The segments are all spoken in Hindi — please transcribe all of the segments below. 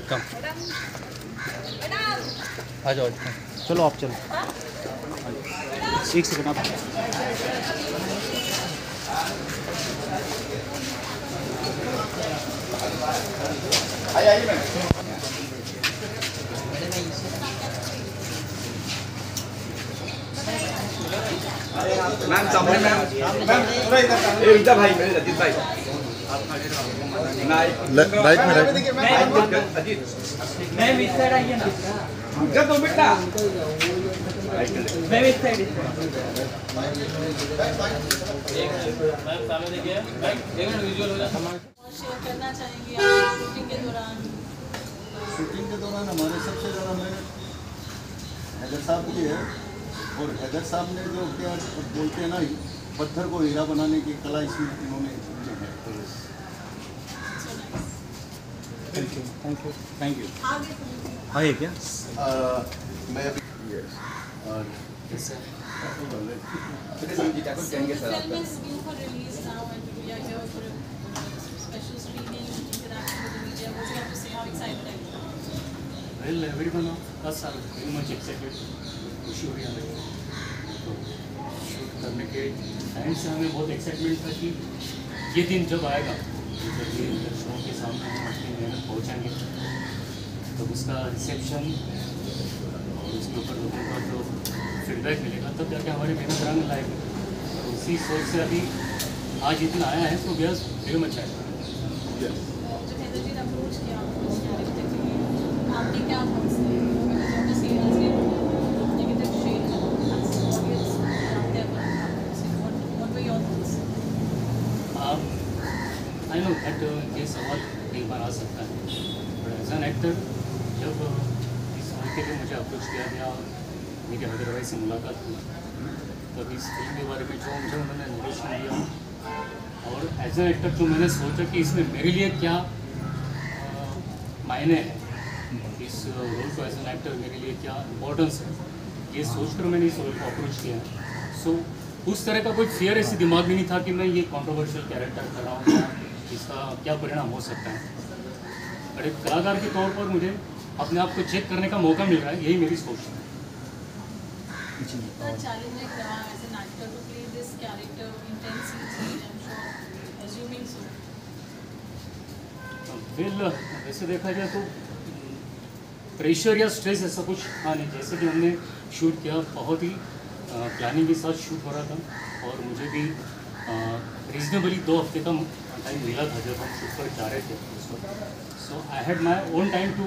कम आ जाओ। चलो आप चलो, एक सेकंड आप। आइए मैम। मैम सामने मैम थोड़ा इधर रुक भाई, मेरे अजीत भाई राइट में अजीत मैम इस साइड आइए ना, जब दो बेटा मैम इस साइड। शेयर करना चाहेंगे आप शूटिंग के दौरान? शूटिंग के दौरान हमारे सबसे ज़्यादा मेहनत हैदर साहब की है। और हैदर साहब ने जो क्या बोलते हैं ना, पत्थर को हीरा बनाने की कला इसमें इन्होंने जो है। Thank you thank you thank you. आगे आइए क्या? मैं अभी और film is due for release now and we are here for a special screening, interaction with the media. What do you have to say? How excited are you? Well, everyone of us are very much excited. खुशी हो रही है हमें, तो शूट करने के टाइम से हमें बहुत एक्साइटमेंट था कि ये दिन जब आएगा, जब ये दर्शकों के सामने हम अपनी मेहनत पहुँचाएंगे, तो उसका रिसेप्शन और उसके ऊपर लोगों का जो फीडबैक मिलेगा, तब जाके हमारी मेहनत रंग लाएगी। तो उसी सोच से अभी आज इतना आया है, तो we are very much excited. जब हैदर जी ने अप्रोच किया आपको इस कैरेक्टर के लिए, आपके क्या थॉट्स थे? नेगेटिव शेड है audience out there, what were your thoughts? I know that ये सवाल कई बार आ सकता है, बट एज एन एक्टर जब इस रोल के लिए मुझे अप्रोच किया गया, मेरी हैदर भाई से मुलाकात हुई, तब इस फिल्म के बारे में जो मुझे उन्होंने नरेशन दिया, और एज एन एक्टर जो मैंने सोचा कि इसमें मेरे लिए क्या मायने है, इस रोल को एज एन एक्टर मेरे लिए क्या इम्पोर्टेंस है, ये सोचकर मैंने इस रोल को अप्रोच किया। सो उस तरह का कोई फियर ऐसे दिमाग में नहीं था कि मैं ये कंट्रोवर्शियल कैरेक्टर कर रहा हूँ, इसका क्या परिणाम हो सकता है। बट एक कलाकार के तौर पर मुझे अपने आप को चेक करने का मौका मिल रहा है, यही मेरी सोच है। The challenging रहा as an actor to play this character intense scenes, I'm sure, assuming so. Well वैसे देखा जाए तो प्रेशर या स्ट्रेस ऐसा कुछ हाँ नहीं, जैसे कि हमने शूट किया, बहुत ही प्लानिंग के साथ शूट हो रहा था, और मुझे भी रीजनेबली 2 हफ्ते का टाइम मिला था जब हम शूट पर जा रहे थे उस वक्त। So I had my own time to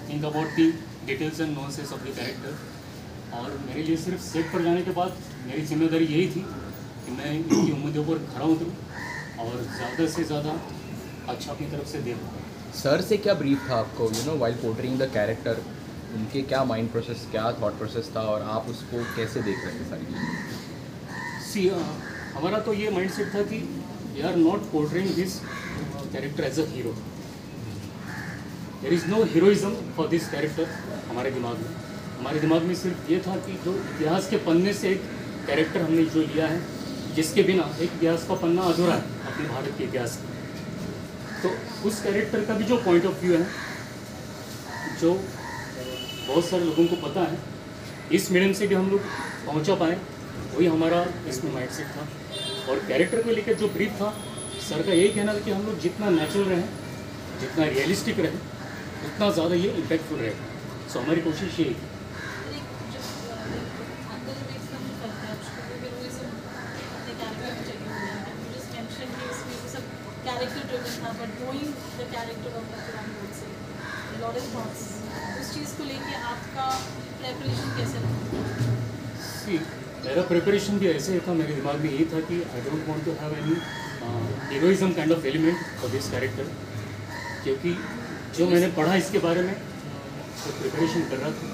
think about the details and nuances of the character. और मेरे लिए सिर्फ सेट पर जाने के बाद मेरी जिम्मेदारी यही थी कि मैं इनकी उम्मीदों पर खरा उतरूँ और ज़्यादा से ज़्यादा अच्छा अपनी तरफ से दे दूँ। सर से क्या ब्रीफ था आपको, you know, while portraying the character? उनके क्या माइंड प्रोसेस, क्या थॉट प्रोसेस था, और आप उसको कैसे देख रहे थे सारी चीज़ें? सी हमारा तो ये माइंडसेट था कि we are not portraying this character as a hero. There is no heroism for this character हमारे दिमाग में। हमारे दिमाग में सिर्फ ये था कि जो इतिहास के पन्ने से एक कैरेक्टर हमने जो लिया है, जिसके बिना एक इतिहास का पन्ना अधूरा है अपने भारत के इतिहास का। तो उस कैरेक्टर का भी जो पॉइंट ऑफ व्यू है, जो बहुत सारे लोगों को पता है, इस मीडियम से भी हम लोग पहुंचा पाए, वही हमारा इसमें माइंडसेट था। और कैरेक्टर को लेकर जो ब्रीफ था, सर का यही कहना था कि हम लोग जितना नेचुरल रहें, जितना रियलिस्टिक रहें, उतना ज़्यादा ये इम्पैक्टफुल रहेगा। सो हमारी कोशिश यही थी। Character driven था, but knowing the character of Dr. Godse, a lot of thoughts. उस चीज़ को लेके आपका प्रेपरेशन कैसे रहा? सी मेरा प्रिपरेशन भी ऐसे ही था, मेरे दिमाग में यही था कि I don't want to have any heroism kind of element for this character, क्योंकि जो मैंने पढ़ा इसके बारे में तो प्रिपरेशन कर रहा था,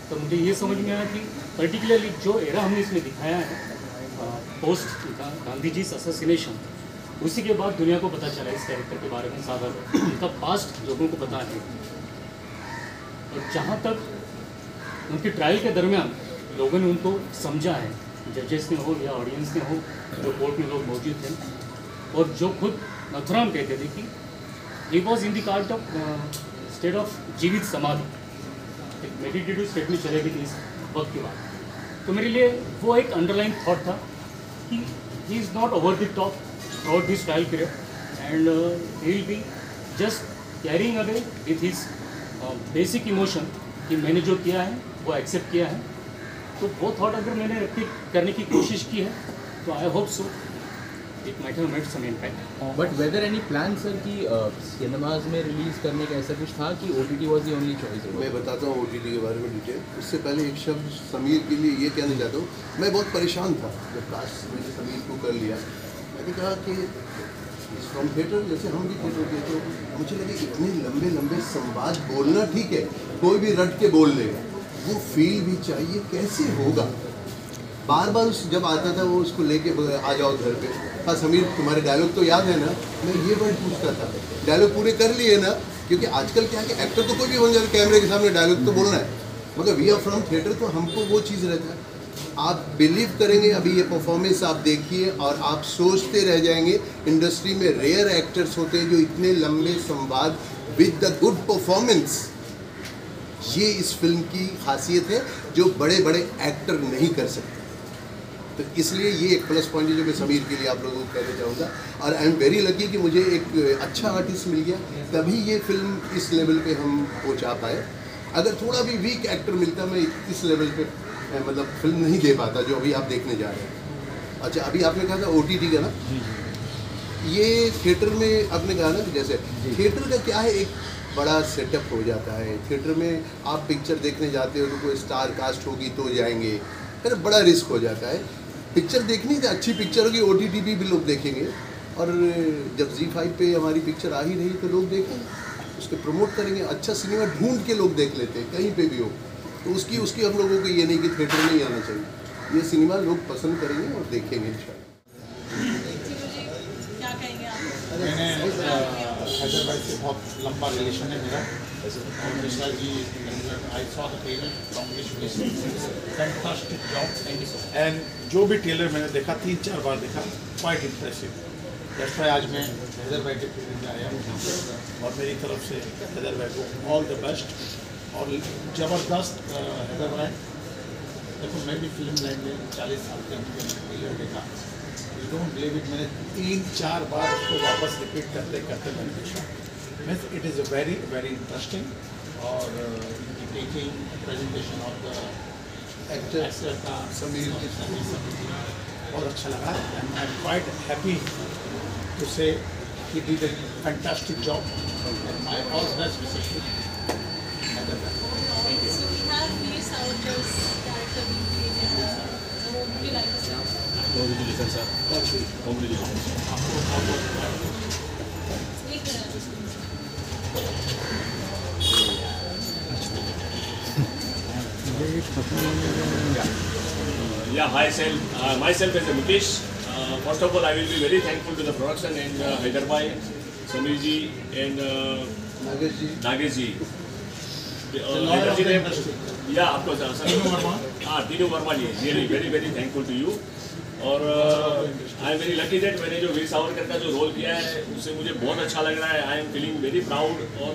तो मुझे ये समझ में आया कि पर्टिकुलरली जो एरा हमने इसमें दिखाया है पोस्ट गांधी जी असैसिनेशन, उसी के बाद दुनिया को पता चला इस कैरेक्टर के बारे में ज़्यादा, उनका पास्ट लोगों को पता है। और जहाँ तक उनकी ट्रायल के दरमियान लोगों ने उनको समझा है, जजेस ने हो या ऑडियंस ने हो, जो कोर्ट में लोग मौजूद थे, और जो खुद नथुराम कहते थे कि he was in the cart of state of जीवित समाधि, एक मेडिटेटिव स्टेट में चले गए इस वक्त के बाद। तो मेरे लिए वो एक अंडरलाइन थॉट था कि he is not over the top through this trial period and he will be just carrying away with his basic emotion कि मैंने जो किया है वो एक्सेप्ट किया है। तो वो थॉट अगर मैंने रेप्लिकेट करने की कोशिश की है तो I hope so it might have made some impact. But whether any plan sir कि सिनेमाज में रिलीज करने का ऐसा कुछ था कि OTT was the only choice? मैं बताता हूँ OTT के बारे में डिटेल। उससे पहले एक शब्द समीर के लिए ये कहना चाहता हूँ, मैं बहुत परेशान था जब कास्ट मैंने समीर को कर लिया। मैंने कहा कि फ्रॉम थिएटर, जैसे हम भी थिएटर के, तो मुझे लगे इतने लंबे लंबे संवाद बोलना ठीक है, कोई भी रट के बोल लेगा, वो फील भी चाहिए, कैसे होगा। बार बार उस जब आता था वो उसको लेके आ जाओ घर पे, हाँ समीर तुम्हारे डायलॉग तो याद है ना, मैं ये वर्ड पूछता था। डायलॉग पूरे कर लिए ना, क्योंकि आजकल क्या है कि एक्टर तो कोई भी बन जाए, कैमरे के सामने डायलॉग तो बोलना है, मगर वी आर फ्रॉम थिएटर तो हमको वो चीज़ रहता है। आप बिलीव करेंगे, अभी ये परफॉर्मेंस आप देखिए और आप सोचते रह जाएंगे, इंडस्ट्री में रेयर एक्टर्स होते हैं जो इतने लंबे संवाद विद द गुड परफॉर्मेंस, ये इस फिल्म की खासियत है जो बड़े बड़े एक्टर नहीं कर सकते। तो इसलिए ये एक प्लस पॉइंट है जो मैं समीर के लिए आप लोगों को कहना चाहूँगा। और आई एम वेरी लकी कि मुझे एक अच्छा आर्टिस्ट मिल गया, तभी ये फिल्म इस लेवल पे हम पहुँचा पाए। अगर थोड़ा भी वीक एक्टर मिलता, मैं इस लेवल पे मतलब फिल्म नहीं दे पाता जो अभी आप देखने जा रहे हैं। अच्छा, अभी आपने कहा था OTT का ना, ये थिएटर में आपने कहा ना, जैसे थिएटर का क्या है, एक बड़ा सेटअप हो जाता है। थिएटर में आप पिक्चर देखने जाते हो तो कोई स्टार कास्ट होगी तो जाएंगे, फिर बड़ा रिस्क हो जाता है। पिक्चर देखनी है, अच्छी पिक्चर होगी, OTT भी लोग देखेंगे, और जब ZEE5 पे हमारी पिक्चर आ ही रही तो लोग देखेंगे, उसके प्रमोट करेंगे। अच्छा सिनेमा ढूंढ के लोग देख लेते हैं कहीं पे भी हो, तो उसकी हम लोगों को ये नहीं कि थिएटर में ही आना चाहिए, ये सिनेमा लोग पसंद करेंगे और देखेंगे इंशाल्लाह। क्या कहेंगे आप? मैंने हैदर भाई से बहुत लंबा रिलेशन है मेरा, और Mishra ji I saw the trailer, congratulation, fantastic job. And जो भी ट्रेलर मैंने देखा 3-4 बार देखा, क्वाइट इम्प्रेसिव। दैट्स व्हाई आज मैं हैदर भाई के ट्रेलर में आया हूँ, और मेरी तरफ से हैदर भाई को ऑल द बेस्ट। और ज़बरदस्त हैदर भाई, देखो मैं भी फिल्म लाइन में 40 साल के मैंने ट्रेलर देखा, यू डोंट बिलीव इट, मैंने 3-4 बार उसको वापस रिपीट करते करते मैंने देखा। Means it is a very very interesting, और इनकी taking presentation of the actor का समीर बहुत अच्छा लगा। And I am quite happy to say he did a fantastic job, and my all best wishes to Haider भाई। So we have Veer Savarkar's character being played in so would you like to say? Congratulations sir, congratulations। एक Yeah, myself as a Mukesh. First of all, I will be very thankful to the production and Hyder bhai, Samir ji and Nagesh ji. Hyder ji ne, yeah, of course, Tinu Verma ji, really very very thankful to you. और आई एम वेरी लकी दैट मैंने जो वीर सावरकर का जो रोल किया है उससे मुझे बहुत अच्छा लग रहा है। I am feeling very proud. और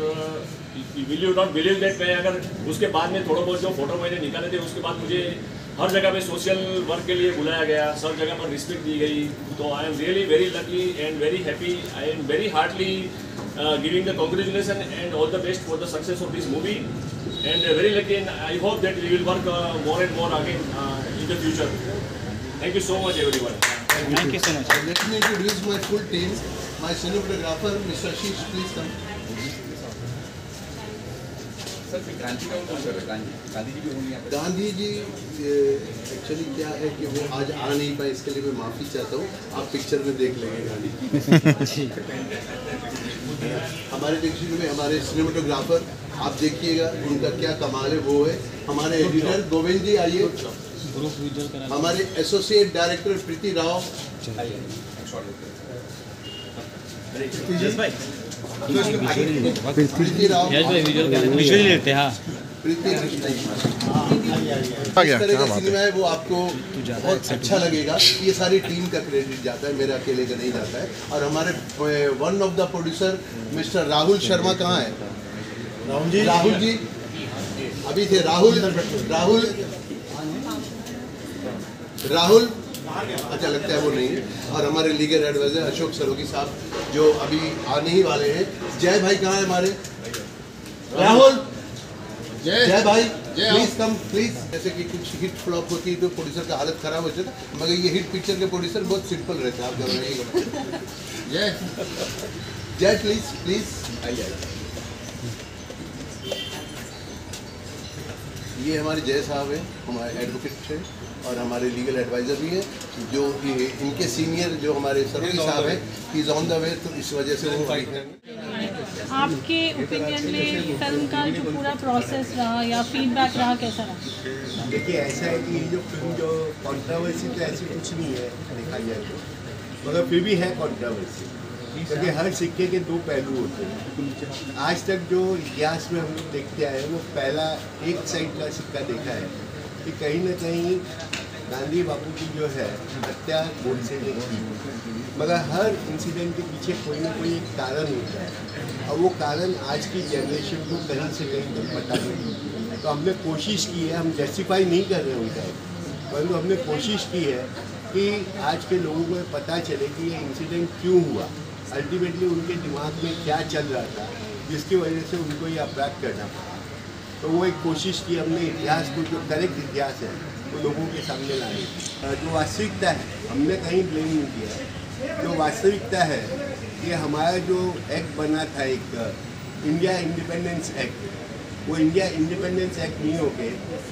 will you not believe that मैं अगर उसके बाद में थोड़ा बहुत जो फोटो मैंने निकाले थे उसके बाद मुझे हर जगह पे सोशल वर्क के लिए बुलाया गया, सब जगह पर रिस्पेक्ट दी गई। तो I am really very lucky and very happy. I am very heartly giving the congratulation and all the best for the success of this movie and very lucky and I hope that we will work more and more again in the future. Thank you so much everyone. Thank you so much. Let me introduce my full team. My cinematographer, Mr. Ashish, please come. Sir क्रांति का कौन कर रहा है? गांधी जी भी होंगे यहाँ पे? गांधी जी एक्चुअली क्या है कि वो आज आ नहीं पाए, इसके लिए मैं माफ़ी चाहता हूँ। आप पिक्चर में देख लेंगे गांधी। हमारे पिक्चर में हमारे सिनेमाटोग्राफर आप देखिएगा, उनका क्या कमाल है वो है। हमारे एडिटर गोविंद जी आइए, हमारे एसोसिएट डायरेक्टर प्रीति राव, प्रीति राव विजुअल लेते हैं। प्रीति इस तरह का सिनेमा है वो आपको बहुत अच्छा लगेगा। ये सारी टीम का क्रेडिट जाता है, मेरा अकेले का नहीं जाता है। और हमारे one of the producer mister Rahul Sharma कहाँ है? राहुल जी अभी थे। राहुल अच्छा लगता है वो नहीं है। और हमारे लीगल एडवाइजर अशोक सरोगी साहब जो अभी आने ही वाले हैं। जय भाई कहाँ है हमारे? राहुल जय भाई प्लीज कम प्लीज। जैसे कि कुछ हिट फ्लॉप होती है तो प्रोड्यूसर का हालत खराब हो जाता है, मगर ये हिट पिक्चर के प्रोड्यूसर बहुत सिंपल रहते हैं। आप जब जय प्लीज आइए। ये हमारे जय साहब हैं, हमारे एडवोकेट हैं और हमारे लीगल एडवाइज़र भी हैं। जो इनके सीनियर जो हमारे सरोगी साहब हैं, he is on the way, तो इस वजह से वो आपके ओपिनियन में फिल्म का जो पूरा प्रोसेस रहा या फीडबैक रहा, कैसा रहा? देखिए ऐसा है कि जो फिल्म जो कंट्रोवर्सी तो ऐसी कुछ नहीं है देखा जाए तो, मगर फिर भी है कंट्रोवर्सी, क्योंकि हर सिक्के के दो पहलू होते हैं। आज तक जो इतिहास में हम लोग देखते आए वो पहला एक साइड का सिक्का देखा है कि कहीं ना कहीं गांधी बापू की जो है हत्या गोडसे ने की, मगर हर इंसिडेंट के पीछे कोई ना कोई एक कारण होता है और वो कारण आज की जनरेशन को कहीं से कहीं तक पता नहीं। तो हमने कोशिश की है, हम जस्टिफाई नहीं कर रहे उनका, परंतु हमने कोशिश की है कि आज के लोगों को पता चले कि ये इंसिडेंट क्यों हुआ, अल्टीमेटली उनके दिमाग में क्या चल रहा था जिसकी वजह से उनको ये अपराध करना पड़ा। तो वो एक कोशिश की हमने इतिहास को, जो करेक्ट इतिहास है वो लोगों के सामने लाने की। जो वास्तविकता है हमने कहीं ब्लेम नहीं किया है। जो वास्तविकता है कि हमारा जो एक्ट बना था एक इंडिया इंडिपेंडेंस एक्ट, वो इंडिया इंडिपेंडेंस एक्ट नहीं होके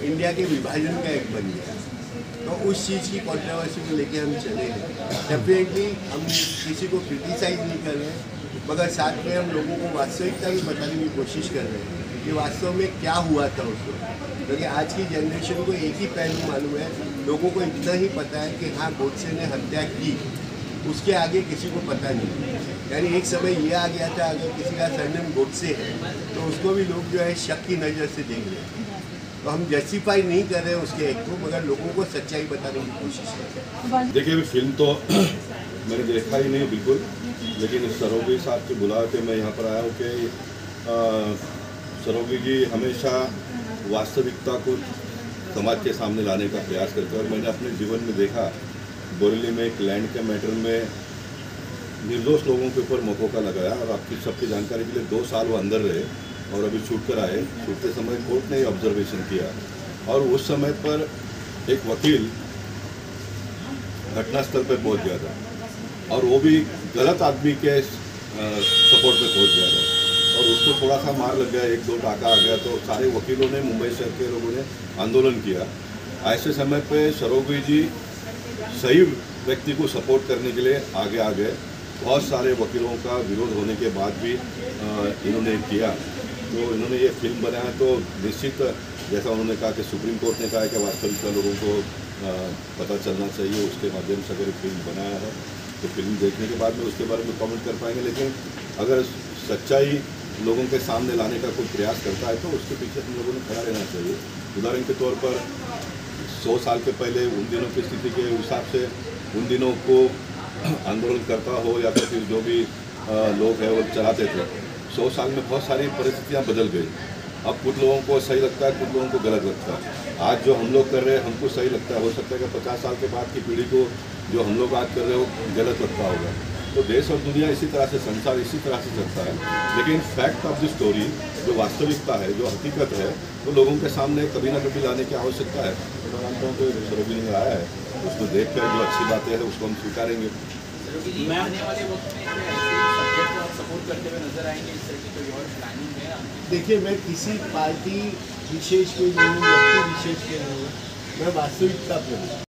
इंडिया के विभाजन का एक्ट बन गया। तो उस चीज़ की कंट्रोवर्सी को लेके हम चले हैं। डेफिनेटली हम किसी को क्रिटिसाइज नहीं कर रहे हैं, मगर साथ में हम लोगों को वास्तविकता भी बताने की कोशिश कर रहे हैं कि वास्तव में क्या हुआ था उसको। क्योंकि आज की जनरेशन को एक ही पहलू मालूम है, लोगों को इतना ही पता है कि हाँ गोडसे ने हत्या की, उसके आगे किसी को पता नहीं। यानी एक समय ये आ गया था अगर किसी का सरनेम गोडसे है तो उसको भी लोग जो है शक की नज़र से देख रहे हैं। तो हम जस्टिफाई नहीं कर रहे हैं उसके एक को, मगर लोगों को सच्चाई बताने की कोशिश कर रहे हैं। देखिए अभी फिल्म तो मैंने देखा ही नहीं बिल्कुल, लेकिन सरोगी साहब से बुला के मैं यहाँ पर आया हूँ कि सरोगी जी हमेशा वास्तविकता को समाज के सामने लाने का प्रयास करते हैं। और मैंने अपने जीवन में देखा, बोरेली में एक लैंड के मैटर में निर्दोष लोगों के ऊपर मकोका लगाया और आपकी सबकी जानकारी के लिए 2 साल वो अंदर रहे और अभी छूट कर आए। छूटते समय कोर्ट ने ऑब्जर्वेशन किया और उस समय पर एक वकील घटनास्थल पर पहुंच गया था और वो भी गलत आदमी के सपोर्ट में पहुंच गया था और उसको थोड़ा सा मार लग गया, 1-2 टाका आ गया। तो सारे वकीलों ने, मुंबई शहर के लोगों ने आंदोलन किया। ऐसे समय पे सरोगी जी सही व्यक्ति को सपोर्ट करने के लिए आगे आ गए। बहुत सारे वकीलों का विरोध होने के बाद भी इन्होंने किया। तो इन्होंने ये फिल्म बनाया तो निश्चित जैसा उन्होंने कहा कि सुप्रीम कोर्ट ने कहा कि वास्तविकता लोगों को पता चलना चाहिए, उसके माध्यम से अगर फिल्म बनाया है तो फिल्म देखने के बाद में उसके बारे में कमेंट कर पाएंगे। लेकिन अगर सच्चाई लोगों के सामने लाने का कोई प्रयास करता है तो उसके पीछे हम लोगों ने खड़ा रहना चाहिए। उदाहरण के तौर पर 100 साल के पहले उन दिनों की स्थिति के हिसाब से उन दिनों को आंदोलन करता हो या तो फिर जो भी लोग हैं वो चलाते थे, 100 साल में बहुत सारी परिस्थितियाँ बदल गई। अब कुछ लोगों को सही लगता है, कुछ लोगों को गलत लगता है। आज जो हम लोग कर रहे हैं हमको सही लगता है, हो सकता है कि 50 साल के बाद की पीढ़ी को जो हम लोग आज कर रहे हो गलत लगता होगा। तो देश और दुनिया इसी तरह से, संसार इसी तरह से चलता है। लेकिन फैक्ट ऑफ द स्टोरी, जो वास्तविकता है, जो हकीकत है, वो लोगों के सामने कभी ना कभी लाने की आवश्यकता है। तो मैं मानता हूँ कि सरोगी ने आया है, उसको देख कर जो अच्छी बातें हैं उसको हम स्वीकारेंगे। देखिए मैं किसी पार्टी विशेष के नहीं हूँ, व्यक्ति विशेष के नहीं हूँ, मैं वास्तविकता पे हूँ।